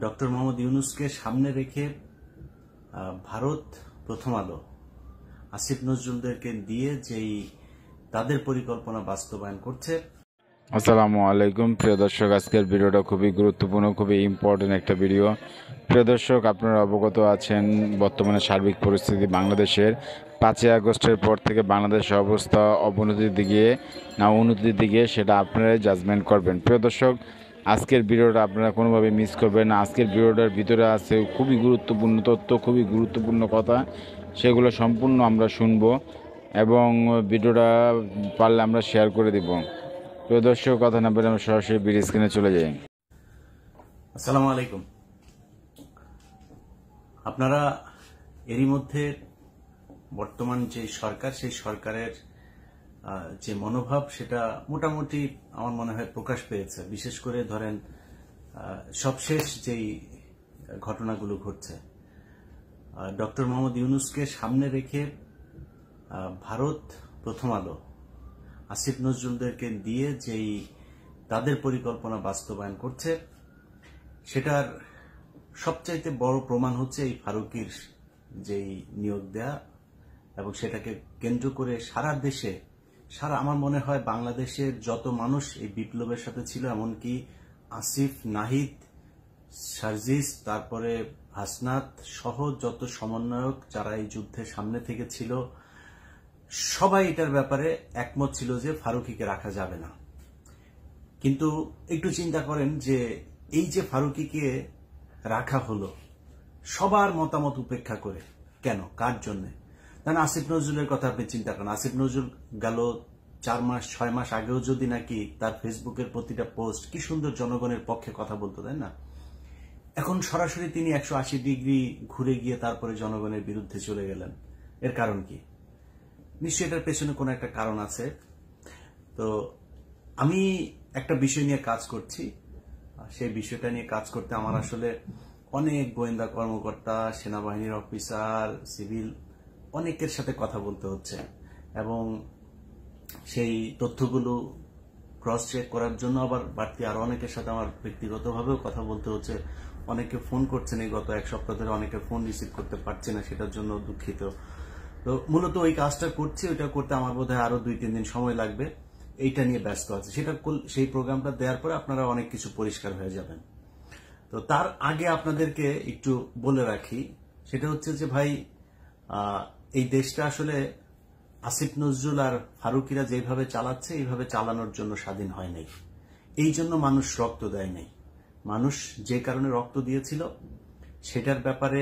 Doctor Mohammad ইউনূসকে সামনে রেখে ভারত প্রথম আলো আসিফ নজরুলদেরকে দিয়ে যেই তাদের পরিকল্পনা বাস্তবায়ন করছে। আসসালামু আলাইকুম প্রিয় দর্শক, আজকের ভিডিওটা খুবই গুরুত্বপূর্ণ, খুবই ইম্পর্টেন্ট একটা ভিডিও। প্রিয় দর্শক, আপনারা অবগত আছেন বর্তমানে সার্বিক পরিস্থিতি বাংলাদেশের 5ই আগস্টের পর থেকে বাংলাদেশের অবস্থা অবনতির দিকে না উন্নতির দিকে, সেটা আপনারাই জাজমেন্ট করবেন। প্রিয় দর্শক, আজকের ভিডিওটা আপনারা কোনোভাবে মিস করবেন না। আজকের ভিডিওটার ভিতরে আছে খুবই গুরুত্বপূর্ণ তথ্য, খুবই গুরুত্বপূর্ণ কথা, সেগুলো সম্পূর্ণ আমরা শুনবো এবং ভিডিওটা পারলে আমরা শেয়ার করে দিব। প্রিয় দর্শক, কথা না বলে আমরা সরাসরি ভিডিও স্ক্রিনে চলে যাই। আসসালামু আলাইকুম। আপনারা এরই মধ্যে বর্তমান যে সরকার, সেই সরকারের যে মনোভাব, সেটা মোটামুটি আমার মনে হয় প্রকাশ পেয়েছে। বিশেষ করে ধরেন সবশেষ যেই ঘটনাগুলো ঘটছে, ডক্টর মোহাম্মদ ইউনূসকে সামনে রেখে ভারত প্রথম আলো আসিফ নজরুলদেরকে দিয়ে যেই তাদের পরিকল্পনা বাস্তবায়ন করছে, সেটার সবচাইতে বড় প্রমাণ হচ্ছে এই ফারুকীর যেই নিয়োগ দেয়া, এবং সেটাকে কেন্দ্র করে সারা দেশে, আমার মনে হয় বাংলাদেশের যত মানুষ এই বিপ্লবের সাথে ছিল, এমনকি আসিফ, নাহিদ, সার্জিস, তারপরে হাসনাত সহ যত সমন্বয়ক যারা এই যুদ্ধের সামনে থেকে ছিল, সবাই এটার ব্যাপারে একমত ছিল যে ফারুকীকে রাখা যাবে না। কিন্তু একটু চিন্তা করেন যে এই যে ফারুকীকে রাখা হলো সবার মতামত উপেক্ষা করে, কেন, কার জন্য? না, আসিফ নজরুলের কথা আপনি চিন্তা করেন। আসিফ নজরুল গেল 4 মাস 6 মাস আগেও যদি নাকি তার ফেসবুকের প্রতিটা পোস্ট কি সুন্দর জনগণের পক্ষে কথা বলতো, তাই না? এখন সরাসরি তিনি 180 ডিগ্রি ঘুরে গিয়ে তারপরে জনগণের বিরুদ্ধে চলে গেলেন। এর কারণ কি? নিশ্চয়ই এটার পেছনে কোনো একটা কারণ আছে। তো আমি একটা বিষয় নিয়ে কাজ করছি, সেই বিষয়টা নিয়ে কাজ করতে আমার আসলে অনেক গোয়েন্দা কর্মকর্তা, সেনাবাহিনীর অফিসার, সিভিল অনেকের সাথে কথা বলতে হচ্ছে, এবং সেই তথ্যগুলো ক্রস চেক করার জন্য আবার বাড়তি আরো অনেকের সাথে আমার ব্যক্তিগতভাবেও কথা বলতে হচ্ছে। অনেকে ফোন করছেন, এই গত 1 সপ্তাহ ধরে অনেকে ফোন রিসিভ করতে পারছে না, সেটার জন্য দুঃখিত। তো মূলত ওই কাজটা করছি, ওইটা করতে আমার বোধহয় আরো 2-3 দিন সময় লাগবে। এইটা নিয়ে ব্যস্ত আছে। সেই প্রোগ্রামটা দেওয়ার পরে আপনারা অনেক কিছু পরিষ্কার হয়ে যাবেন। তো তার আগে আপনাদেরকে একটু বলে রাখি, সেটা হচ্ছে যে ভাই, এই দেশটা আসলে আসিফ নজরুল আর ফারুকীরা যেভাবে চালাচ্ছে, এইভাবে চালানোর জন্য স্বাধীন হয় নাই। এই জন্য মানুষ রক্ত দেয় নাই। মানুষ যে কারণে রক্ত দিয়েছিল সেটার ব্যাপারে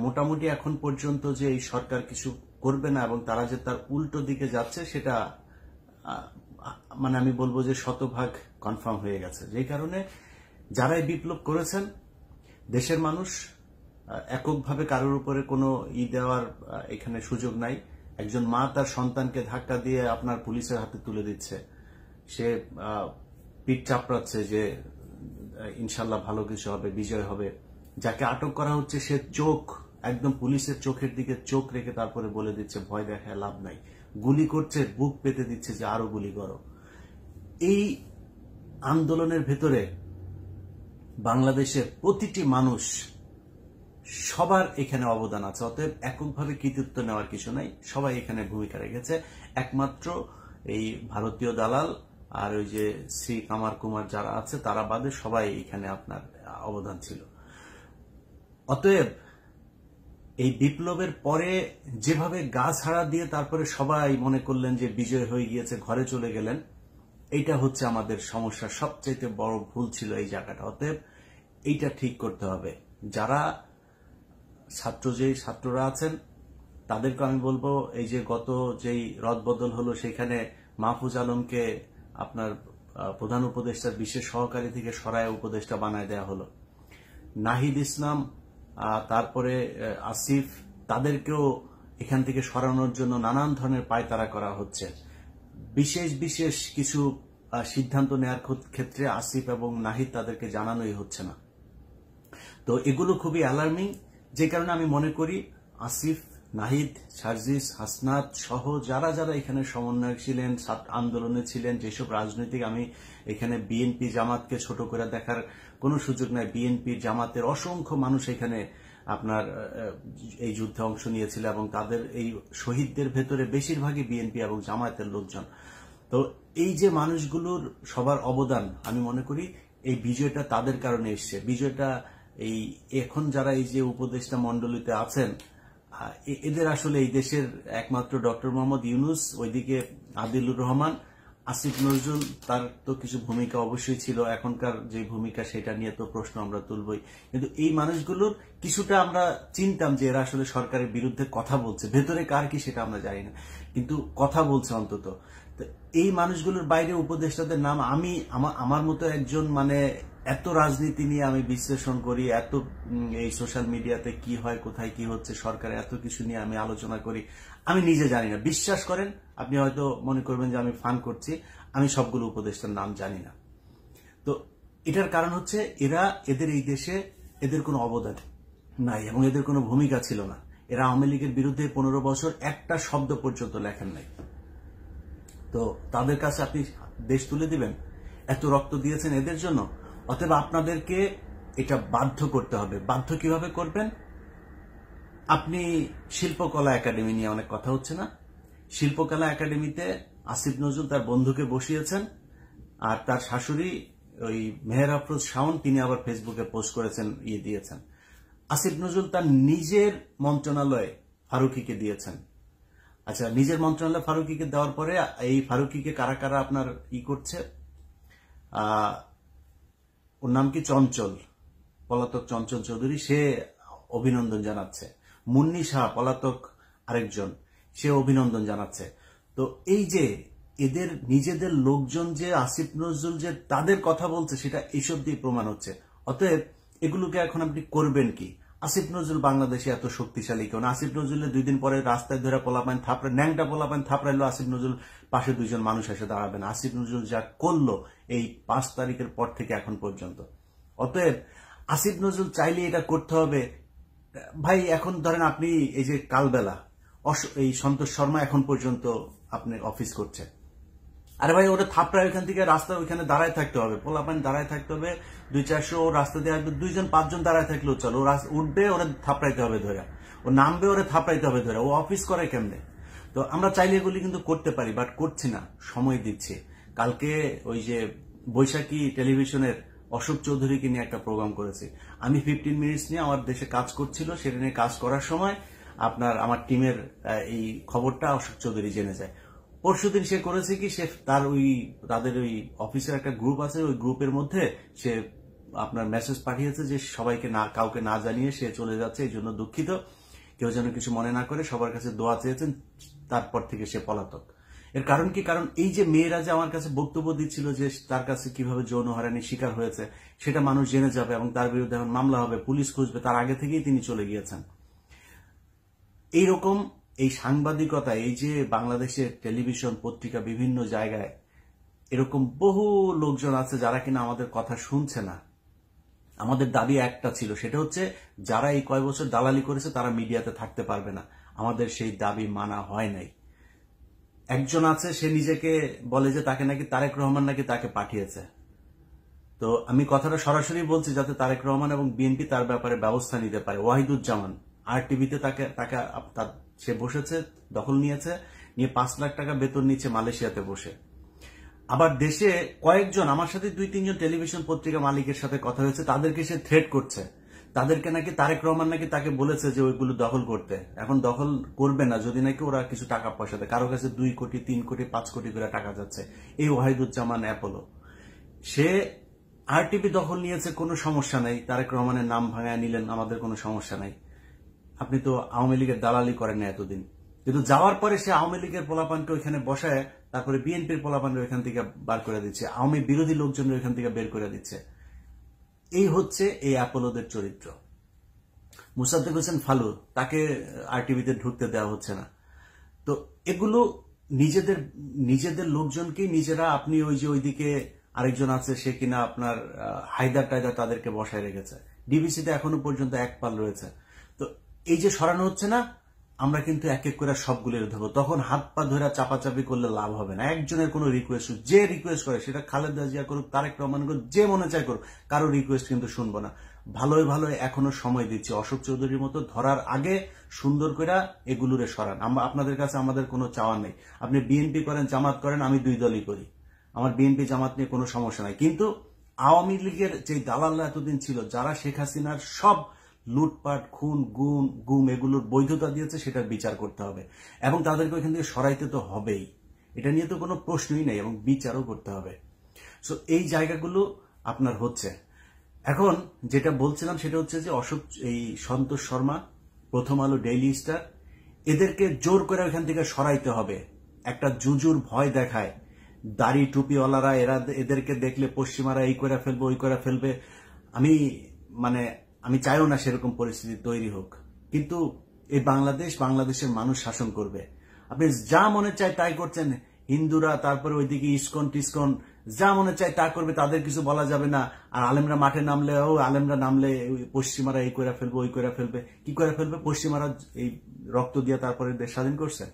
মোটামুটি এখন পর্যন্ত যে এই সরকার কিছু করবে না এবং তারা যে তার উল্টো দিকে যাচ্ছে, সেটা মানে আমি বলবো যে শতভাগ কনফার্ম হয়ে গেছে। যে কারণে যারাই বিপ্লব করেছেন, দেশের মানুষ এককভাবে কারোর উপরে কোনো দেওয়ার এখানে সুযোগ নাই। একজন মা তার সন্তানকে ধাক্কা দিয়ে আপনার পুলিশের হাতে তুলে দিচ্ছে, সে পিঠ চাপড়াচ্ছে যে ইনশাল্লাহ ভালো কিছু হবে, বিজয় হবে। যাকে আটক করা হচ্ছে সে একদম পুলিশের চোখের দিকে চোখ রেখে তারপরে বলে দিচ্ছে ভয় দেখায় লাভ নাই, গুলি করছে, বুক পেতে দিচ্ছে যে আরো গুলি করো। এই আন্দোলনের ভেতরে বাংলাদেশের প্রতিটি মানুষ, সবার এখানে অবদান আছে। অতএব এককভাবে কৃতিত্ব নেওয়ার কিছু নাই, সবাই এখানে ভূমিকা রেখেছে। একমাত্র এই ভারতীয় দালাল আর ওই যে শ্রী কামার কুমার যারা আছে তারা বাদে সবাই এখানে আপনার অবদান ছিল। অতএব এই বিপ্লবের পরে যেভাবে গা ছাড়া দিয়ে তারপরে সবাই মনে করলেন যে বিজয় হয়ে গিয়েছে, ঘরে চলে গেলেন, এইটা হচ্ছে আমাদের সমস্যার সবচেয়ে বড় ভুল ছিল এই জায়গাটা। অতএব এইটা ঠিক করতে হবে। যারা ছাত্ররা আছেন তাদেরকে আমি বলবো, এই যে গত যেই রদবদল হলো, সেখানে মাহফুজ আলমকে আপনার প্রধান উপদেষ্টার বিশেষ সহকারী থেকে সরায় উপদেষ্টা বানায় দেওয়া হলো। নাহিদ ইসলাম, তারপরে আসিফ, তাদেরকেও এখান থেকে সরানোর জন্য নানান ধরনের পায়তারা করা হচ্ছে। বিশেষ কিছু সিদ্ধান্ত নেওয়ার ক্ষেত্রে আসিফ এবং নাহিদ তাদেরকে জানানোই হচ্ছে না। তো এগুলো খুবই অ্যালার্মিং। যে কারণে আমি মনে করি আসিফ, নাহিদ, সার্জিস, হাসনাত সহ যারা এখানে সমন্বয়ক ছিলেন, আন্দোলনে ছিলেন, যেসব রাজনৈতিক, আমি এখানে বিএনপি জামাতকে ছোট করে দেখার কোনো সুযোগ নাই। বিএনপির জামাতের অসংখ্য মানুষ এখানে আপনার এই যুদ্ধে অংশ নিয়েছিল এবং তাদের এই শহীদদের ভেতরে বেশিরভাগই বিএনপি এবং জামায়াতের লোকজন। তো এই যে মানুষগুলোর সবার অবদান, আমি মনে করি এই বিজয়টা তাদের কারণে এসছে। বিজয়টা এই এখন যারা এই যে উপদেষ্টা মণ্ডলীতে আছেন এদের আসলে এই দেশের একমাত্র ডক্টর মোহাম্মদ ইউনূস, ওইদিকে আদিলুর রহমান, আসিফ নজরুল, তার তো কিছু ভূমিকা অবশ্যই ছিল, এখনকার যে ভূমিকা সেটা নিয়ে তো প্রশ্ন আমরা তুলবই। কিন্তু এই মানুষগুলোর কিছুটা আমরা চিনতাম যে এরা আসলে সরকারের বিরুদ্ধে কথা বলছে, ভেতরে কার কি সেটা আমরা জানি না, কিন্তু কথা বলছে অন্তত। এই মানুষগুলোর বাইরে উপদেষ্টাদের নাম আমি আমার মতো একজন মানে এত রাজনীতি নিয়ে আমি বিশ্লেষণ করি, এত এই সোশ্যাল মিডিয়াতে কি হয়, কোথায় কি হচ্ছে, সরকারে এত কিছু নিয়ে আমি আলোচনা করি, আমি নিজে জানি না। বিশ্বাস করেন, আপনি হয়তো মনে করবেন যে আমি ফান করছি, আমি সবগুলো উপদেষ্টার নাম জানি না। তো এটার কারণ হচ্ছে এদের এই দেশে এদের কোনো অবদান নাই এবং এদের কোনো ভূমিকা ছিল না। এরা আওয়ামী লীগের বিরুদ্ধে 15 বছর একটা শব্দ পর্যন্ত লেখেন নাই। তো তাদের কাছে আপনি দেশ তুলে দিবেন? এত রক্ত দিয়েছেন এদের জন্য, অতএব আপনাদেরকে এটা বাধ্য করতে হবে। বাধ্য কিভাবে করবেন? আপনি শিল্পকলা একাডেমি নিয়ে অনেক কথা হচ্ছে না? শিল্পকলা একাডেমিতে আসিফ নজরুল তার বন্ধুকে বসিয়েছেন, আর তার শাশুড়ি ওই মেহের আফরোজ শাওন, তিনি আবার ফেসবুকে পোস্ট করেছেন, দিয়েছেন। আসিফ নজরুল তার নিজের মন্ত্রণালয়ে ফারুকীকে দিয়েছেন। আচ্ছা, নিজের মন্ত্রণালয় ফারুকীকে দেওয়ার পরে এই ফারুকীকে কারা কারা আপনার করছে, ওর নাম কি, চঞ্চল, পলাতক চঞ্চল চৌধুরী, সে অভিনন্দন জানাচ্ছে। মুন্নি শাহ, পলাতক আরেকজন, সে অভিনন্দন জানাচ্ছে। তো এই যে এদের নিজেদের লোকজন যে আসিফ নজরুল যে তাদের কথা বলছে, সেটা এইসব দিয়ে প্রমাণ হচ্ছে। অতএব এগুলোকে এখন আপনি করবেন কি? আসিফ নজরুল বাংলাদেশে এত শক্তিশালী কেন? আসিফ নজরুলের 2 দিন পরে রাস্তায় ধরে পোলাপান থাপড়ে, ন্যাংটা পোলাপান থাপড়াইলো, আসিফ নজরুল পাশে 2জন মানুষ এসে দাঁড়াবেন। আসিফ নজরুল যা করলো এই 5 তারিখের পর থেকে এখন পর্যন্ত। অতএব আসিফ নজরুল চাইলে এটা করতে হবে ভাই। এখন ধরেন আপনি এই যে কালবেলা এই সন্তোষ শর্মা এখন পর্যন্ত আপনি অফিস করছে, আরে ভাই ওটা থাপড়ায় ওইখান থেকে রাস্তা ওইখানে দাঁড়ায় থাকতে হবে, পোলাপান দাঁড়ায় থাকতে হবে, 200-400 রাস্তা দিয়ে আসবে, 2-5জন দাঁড়ায় থাকলেও চলো, ও উঠবে ওরা থাপড়াইতে হবে ধরে, ও নামবে ওরা থাপড়াইতে হবে ধরে, ও অফিস করে কেমনে? তো আমরা চাইলে এগুলি কিন্তু করতে পারি, বাট করছি না, সময় দিচ্ছি। কালকে ওই যে বৈশাখী টেলিভিশনের অশোক চৌধুরীকে নিয়ে একটা প্রোগ্রাম করেছি আমি, 15 মিনিটস নিয়ে আমার দেশে কাজ করছিল, সেটা নিয়ে কাজ করার সময় আপনার আমার টিমের এই খবরটা অশোক চৌধুরী জেনে যায়। পরশুদিন সে করেছে কি, সে তার তাদের ওই অফিসের একটা গ্রুপ আছে, ওই গ্রুপের মধ্যে সে আপনার মেসেজ পাঠিয়েছে যে সবাইকে কাউকে না জানিয়ে সে চলে যাচ্ছে, এই জন্য দুঃখিত, কেউ যেন কিছু মনে না করে, সবার কাছে দোয়া চেয়েছেন। তারপর থেকে সে পলাতক। এর কারণ কি? কারণ এই যে মেয়েরা যে আমার কাছে বক্তব্য দিচ্ছিল যে তার কাছে কিভাবে যৌন হয়রানির শিকার হয়েছে, সেটা মানুষ জেনে যাবে এবং তার বিরুদ্ধে এখন মামলা হবে, পুলিশ খুঁজবে, তার আগে থেকেই তিনি চলে গিয়েছেন। এইরকম এই সাংবাদিকতা, এই যে বাংলাদেশের টেলিভিশন, পত্রিকা, বিভিন্ন জায়গায় এরকম বহু লোকজন আছে যারা কিনা আমাদের কথা শুনছে না। আমাদের দাবি একটা ছিল, সেটা হচ্ছে যারা এই কয় বছর দালালি করেছে তারা মিডিয়াতে থাকতে পারবে না। আমাদের সেই দাবি মানা হয় নাই। একজন আছে, সে নিজেকে বলে যে তাকে নাকি তারেক রহমান নাকি তাকে পাঠিয়েছে। তো আমি কথাটা সরাসরি বলছি যাতে তারেক রহমান এবং বিএনপি তার ব্যাপারে ব্যবস্থা নিতে পারে। ওয়াহিদুজ্জামান RTV-তে সে বসেছে, দখল নিয়েছে, নিয়ে 5 লাখ টাকা বেতন নিচ্ছে মালয়েশিয়াতে বসে। আবার দেশে কয়েকজন, আমার সাথে 2-3জন টেলিভিশন পত্রিকা মালিকের সাথে কথা হয়েছে, তাদেরকে সে থ্রেট করছে, তাদেরকে নাকি তারেক রহমান নাকি তাকে বলেছে যে ওইগুলো দখল করতে। এখন দখল করবে না যদি নাকি ওরা কিছু টাকা পয়সা দেয়। কারো কাছে 2 কোটি, 3 কোটি, 5 কোটি করে টাকা যাচ্ছে। এই ওয়াহিদুজ্জামান অ্যাপোলো, সে RTV দখল নিয়েছে, কোনো সমস্যা নাই, তারেক রহমানের নাম ভাঙায় নিলেন, আমাদের কোনো সমস্যা নাই। আপনি তো আওয়ামী লীগের দালালি করেন না এতদিন, কিন্তু যাওয়ার পরে সে আওয়ামী লীগের পোলাপানকে ওইখানে বসায়, তারপরে বিএনপির পোলাপানকে ওইখান থেকে বার করে দিচ্ছে, আওয়ামী বিরোধী লোকজন ওইখান থেকে বের করে দিচ্ছে। এই হচ্ছে এই অ্যাপোলোদের চরিত্র। মুসাদ্দেক হোসেন ফালু, তাকে RTV-তে ঢুকতে দেওয়া হচ্ছে না। তো এগুলো নিজেদের লোকজনকে নিজেরা, আপনি ওই যে ওইদিকে আরেকজন আছে, সে কিনা আপনার হায়দার টায়দার, তাদেরকে বসায় রেখেছে। DVC-তে এখনো পর্যন্ত 1 পাল রয়েছে। তো এই যে সরানো হচ্ছে না, আমরা কিন্তু এক এক করে সবগুলো ধরবো। তখন হাত পা ধরে চাপাচাপি করলে লাভ হবে না। একজনের কোনো রিকোয়েস্ট, যে রিকোয়েস্ট করে সেটা খালেদা জিয়া করুক, তারেক রহমান করুক, যে মনে চায় করুক, কারো রিকোয়েস্ট কিন্তু শুনবো না। ভালোই ভালো এখনো সময় দিচ্ছি। অশোক চৌধুরীর মতো ধরার আগে সুন্দর করে এগুলোরে সরান। আমরা আপনাদের কাছে আমাদের কোনো চাওয়া নেই। আপনি বিএনপি করেন, জামাত করেন, আমি দুই দলই করি। আমার বিএনপি জামাত নিয়ে কোনো সমস্যা নাই। কিন্তু আওয়ামী লীগের যে দালালরা এতদিন ছিল, যারা শেখ হাসিনার সব লুটপাট, খুন, গুম এগুলোর বৈধতা দিয়েছে, সেটার বিচার করতে হবে এবং তাদেরকে ওইখান থেকে সরাইতে তো হবেই। এটা নিয়ে তো কোনো প্রশ্নই নেই এবং বিচারও করতে হবে। সো এই জায়গাগুলো আপনার হচ্ছে। এখন যেটা বলছিলাম সেটা হচ্ছে যে এই সন্তোষ শর্মা, প্রথম আলো, ডেইলি স্টার, এদেরকে জোর করে ওইখান থেকে সরাইতে হবে। একটা জুজুর ভয় দেখায় দাড়ি টুপিওয়ালারা, এদেরকে দেখলে পশ্চিমারা এই করে ফেলবে, ওই করে ফেলবে। আমি চাইও না সেরকম পরিস্থিতি তৈরি হোক, কিন্তু এই বাংলাদেশের মানুষ শাসন করবে। আপনি যা মনে চায় তাই করছেন। হিন্দুরা, তারপরে ওইদিকে ইসকন টিসকন যা মনে চায় তা করবে, তাদের কিছু বলা যাবে না। আর আলেমরা মাঠে নামলে পশ্চিমারা এই করে ফেলবে, ওই করে ফেলবে। কি করে ফেলবে? পশ্চিমারা এই রক্ত দিয়ে তারপরে দেশ স্বাধীন করছে।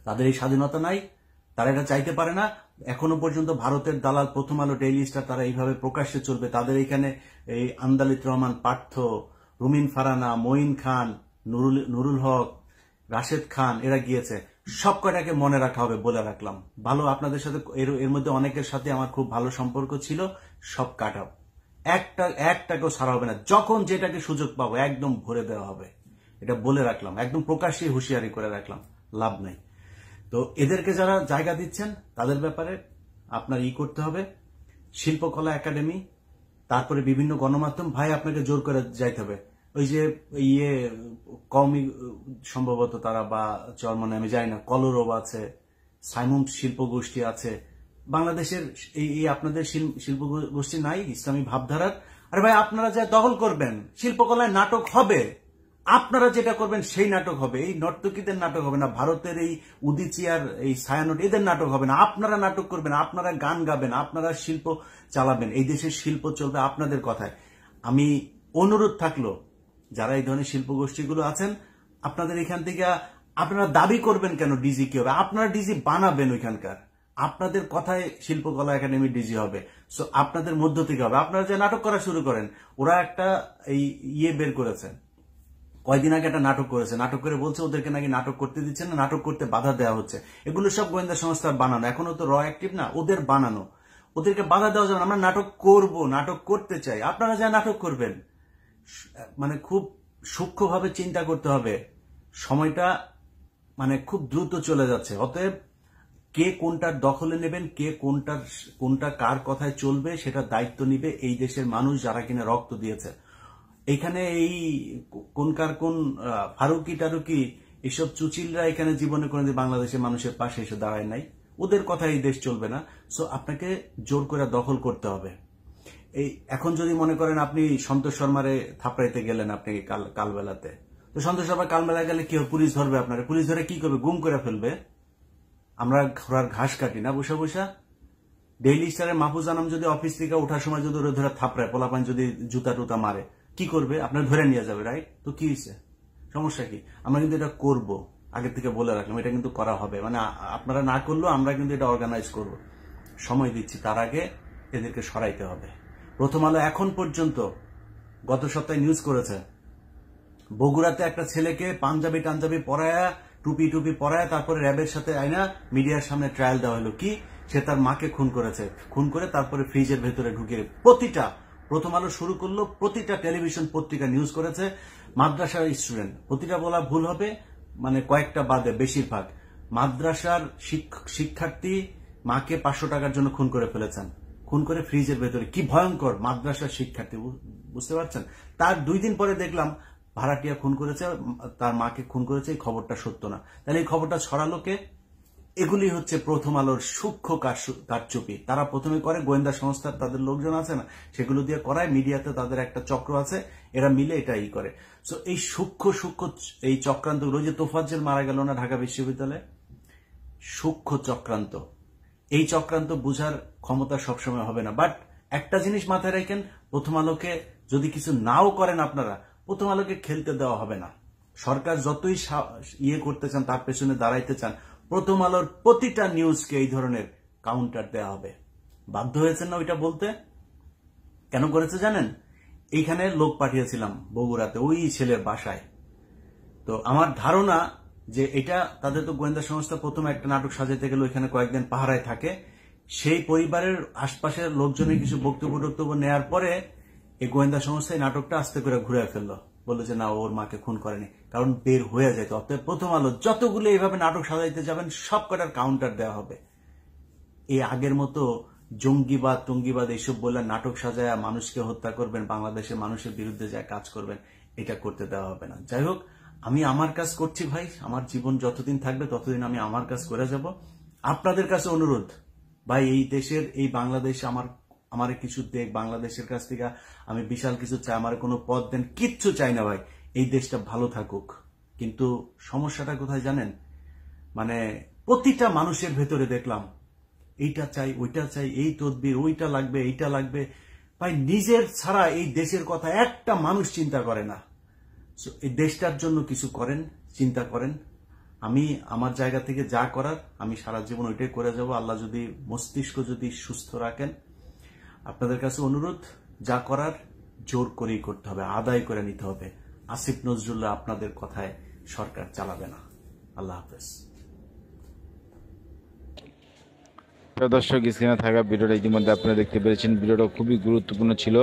তাদের এই স্বাধীনতা নাই, তারা এটা চাইতে পারে না। এখনো পর্যন্ত ভারতের দালাল প্রথম আলো, ডেইলি স্টার, তারা এইভাবে প্রকাশ্যে চলবে। তাদের এখানে এই আন্দালিত রহমান, পার্থ, রুমিন ফারানা, মঈন খান, নুরুল হক, রাশেদ খান, এরা গিয়েছে। সব কয়টাকে মনে রাখা হবে, বলে রাখলাম। ভালো, আপনাদের সাথে এর মধ্যে অনেকের সাথে আমার খুব ভালো সম্পর্ক ছিল, সব কাটাও। একটাকেও ছাড়া হবে না। যখন যেটাকে সুযোগ পাবো একদম ভরে দেওয়া হবে, এটা বলে রাখলাম। একদম প্রকাশ্যে হুঁশিয়ারি করে রাখলাম, লাভ নাই। তো এদেরকে যারা জায়গা দিচ্ছেন তাদের ব্যাপারে আপনার করতে হবে। শিল্পকলা একাডেমি, তারপরে বিভিন্ন গণমাধ্যম, ভাই আপনাকে জোর করে যাইতে হবে। ওই যে কওমি সম্ভবত তারা, বা চরমনে আমি জানি না, কলরব আছে, সাইমুম শিল্প গোষ্ঠী আছে। বাংলাদেশের এই আপনাদের শিল্প গোষ্ঠী নাই ইসলামী ভাবধারার? আরে ভাই, আপনারা যা দখল করবেন, শিল্পকলায় নাটক হবে, আপনারা যেটা করবেন সেই নাটক হবে। এই নর্তকীদের নাটক হবে না, ভারতের এই উদিচিয়ার, এই ছায়ানট, এদের নাটক হবে না। আপনারা নাটক করবেন, আপনারা গান গাবেন, আপনারা শিল্প চালাবেন। এই দেশের শিল্প চলবে আপনাদের কথায়। আমি অনুরোধ থাকলো, যারা এই ধরনের শিল্প গোষ্ঠীগুলো আছেন, আপনাদের এখান থেকে আপনারা দাবি করবেন কেন ডিজি কি হবে? আপনারা ডিজি বানাবেন ওইখানকার। আপনাদের কথায় শিল্পকলা একাডেমি ডিজি হবে। সো আপনাদের মধ্য থেকে হবে। আপনারা যে নাটক করা শুরু করেন, ওরা একটা এই বের করেছে, কয়দিন আগে একটা নাটক করেছে। নাটক করে বলছে ওদেরকে নাকি নাটক করতে দিচ্ছে না, নাটক করতে বাধা দেওয়া হচ্ছে। এগুলো সব গোয়েন্দা সংস্থার বানানো, এখনো তো অ্যাক্টিভ না, ওদের বানানো। ওদেরকে বাধা দেওয়া যাবে না। আমরা নাটক করব, নাটক করতে চাই, আপনারা যা নাটক করবেন। খুব সূক্ষ্মভাবে চিন্তা করতে হবে। সময়টা খুব দ্রুত চলে যাচ্ছে। অতএব কে কোনটার দখলে নেবেন, কে কোনটা কার কথায় চলবে, সেটা দায়িত্ব নিবে এই দেশের মানুষ, যারা কিনা রক্ত দিয়েছে। এখানে এই কোন ফারুকি টারুকি, এসব চুচিলরা এখানে জীবনে কোনোদিন বাংলাদেশের মানুষের পাশে এসে দাঁড়ায় নাই। ওদের কথায় এই দেশ চলবে না। সো আপনাকে জোর করে দখল করতে হবে। এখন যদি মনে করেন আপনি সন্তোষ শর্মারে থাপড়াইতে গেলেন, আপনি কালবেলাতে, তো সন্তোষ শর্মা কালবেলা গেলে কি হবে? পুলিশ ধরবে আপনারা। পুলিশ ধরে কি করবে? গুম করে ফেলবে। আমরা ঘোড়ার ঘাস কাটি না বসে বসে? ডেইলি স্টারের মাহফুজ আনাম যদি অফিস থেকে ওঠার সময় যদি ওরা ধরে থাপড়ায়, পোলাপান যদি জুতা টুতা মারে, কি করবে? আপনার ধরে নিয়ে যাবে, রাইট? তো কি হয়েছে? সমস্যা কি? আমরা কিন্তু এটা করব, আগে থেকে বলে রাখলাম, এটা কিন্তু করা হবে। আপনারা না করলেও আমরা কিন্তু এটা অর্গানাইজ করব। সময় দিচ্ছি, তার আগে এদেরকে সরাইতে হবে। প্রথম আলো এখন পর্যন্ত গত সপ্তাহে নিউজ করেছে, বগুড়াতে একটা ছেলেকে পাঞ্জাবি টাঞ্জাবি পরায়া, টুপি পরায়া, তারপরে র্যাবের সাথে আইনা মিডিয়ার সামনে ট্রায়াল দেওয়া হলো। কি? সে তার মাকে খুন করেছে। খুন করে তারপরে ফ্রিজের ভেতরে ঢুকিয়ে প্রথম আলো শুরু করলো, প্রতিটা টেলিভিশন পত্রিকা নিউজ করেছে। মাদ্রাসার স্টুডেন্ট, প্রতিটা বলা ভুল হবে, কয়েকটা বাদে বেশিরভাগ মাদ্রাসার শিক্ষার্থী মাকে 500 টাকার জন্য খুন করে ফেলেছেন। খুন করে ফ্রিজের ভেতরে। কি ভয়ঙ্কর! মাদ্রাসার শিক্ষার্থী, বুঝতে পারছেন? তার 2 দিন পরে দেখলাম ভাড়াটিয়া খুন করেছে, তার মাকে খুন করেছে। এই খবরটা সত্য না। তাহলে এই খবরটা ছড়ালো কে? এগুলি হচ্ছে প্রথম আলোর সূক্ষ্ম কারচুপি। তারা প্রথমে করে, গোয়েন্দা সংস্থার তাদের লোকজন আছে না, সেগুলো দিয়ে করায়। মিডিয়াতে তাদের একটা চক্র আছে, এরা মিলে এটাই করে। সো এই সূক্ষ্ম এই চক্রান্তগুলো, যে তোফাজ্জেল মারা গেল না ঢাকা বিশ্ববিদ্যালয়ে, সূক্ষ্ম চক্রান্ত। এই চক্রান্ত বুঝার ক্ষমতা সবসময় হবে না। বাট একটা জিনিস মাথায় রাখেন, প্রথম আলোকে যদি কিছু নাও করেন আপনারা, প্রথম আলোকে খেলতে দেওয়া হবে না। সরকার যতই ইয়ে করতে চান, তার পেছনে দাঁড়াইতে চান, প্রথম আলোর প্রতিটা নিউজকে এই ধরনের কাউন্টার দেওয়া হবে। বাধ্য হয়েছেন না ওইটা বলতে? কেন করেছে জানেন? এইখানে লোক পাঠিয়েছিলাম বগুড়াতে, ওই ছেলের বাসায়। তো আমার ধারণা যে এটা তাদের তো গোয়েন্দা সংস্থা প্রথমে একটা নাটক সাজাইতে গেলে ওইখানে কয়েকদিন পাহারায় থাকে, সেই পরিবারের আশপাশের লোকজনের কিছু বক্তব্য নেওয়ার পরে এই গোয়েন্দা সংস্থা এই নাটকটা আস্তে করে ঘুরে ফেললো, বললো যে না, ওর মাকে খুন করেনি, কারণ বের হয়ে যেত। অতএব প্রথম আলো যতগুলো এইভাবে নাটক সাজাইতে যাবেন সব কটার কাউন্টার দেওয়া হবে। এই আগের মতো টঙ্গিবাদ এইসব বলে নাটক সাজায় মানুষকে হত্যা করবেন, বাংলাদেশের মানুষের বিরুদ্ধে যা কাজ করবেন, এটা করতে দেওয়া হবে না। যাই হোক, আমি আমার কাজ করছি ভাই, আমার জীবন যতদিন থাকবে ততদিন আমি আমার কাজ করে যাব। আপনাদের কাছে অনুরোধ ভাই, এই দেশের, এই বাংলাদেশ আমার কিছু দেখ, বাংলাদেশের কাছ থেকে আমি বিশাল কিছু চাই, আমার কোনো পদ দেন, কিচ্ছু চাই না ভাই, এই দেশটা ভালো থাকুক। কিন্তু সমস্যাটা কোথায় জানেন? মানে প্রতিটা মানুষের ভেতরে দেখলাম এইটা চাই, ওইটা চাই, এই তদবির, ওইটা লাগবে, এইটা লাগবে। ভাই নিজের ছাড়া এই দেশের কথা একটা মানুষ চিন্তা করে না। এই দেশটার জন্য কিছু করেন, চিন্তা করেন। আমি আমার জায়গা থেকে যা করার আমি সারা জীবন ওইটাই করে যাব, আল্লাহ যদি মস্তিষ্ক যদি সুস্থ রাখেন। আপনাদের কাছে অনুরোধ, যা করার জোর করেই করতে হবে, আদায় করে নিতে হবে। আসিফ নজরুল্লাহ আপনাদের কথায় সরকার চালাবে না। আল্লাহ হাফেজ। প্রিয় দর্শক, স্ক্রিনে থাকা ভিডিওটা ইতিমধ্যে আপনারা দেখতে পেরেছেন। ভিডিওটা খুবই গুরুত্বপূর্ণ ছিল।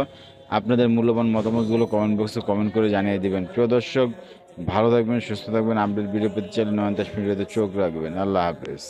আপনাদের মূল্যবান মতামতগুলো কমেন্ট বক্সে কমেন্ট করে জানিয়ে দিবেন। প্রিয় দর্শক, ভালো থাকবেন, সুস্থ থাকবেন। আপডেট ভিডিও পেতে চাইলে 9 ভিডিওতে চোখ রাখবেন। আল্লাহ হাফেজ।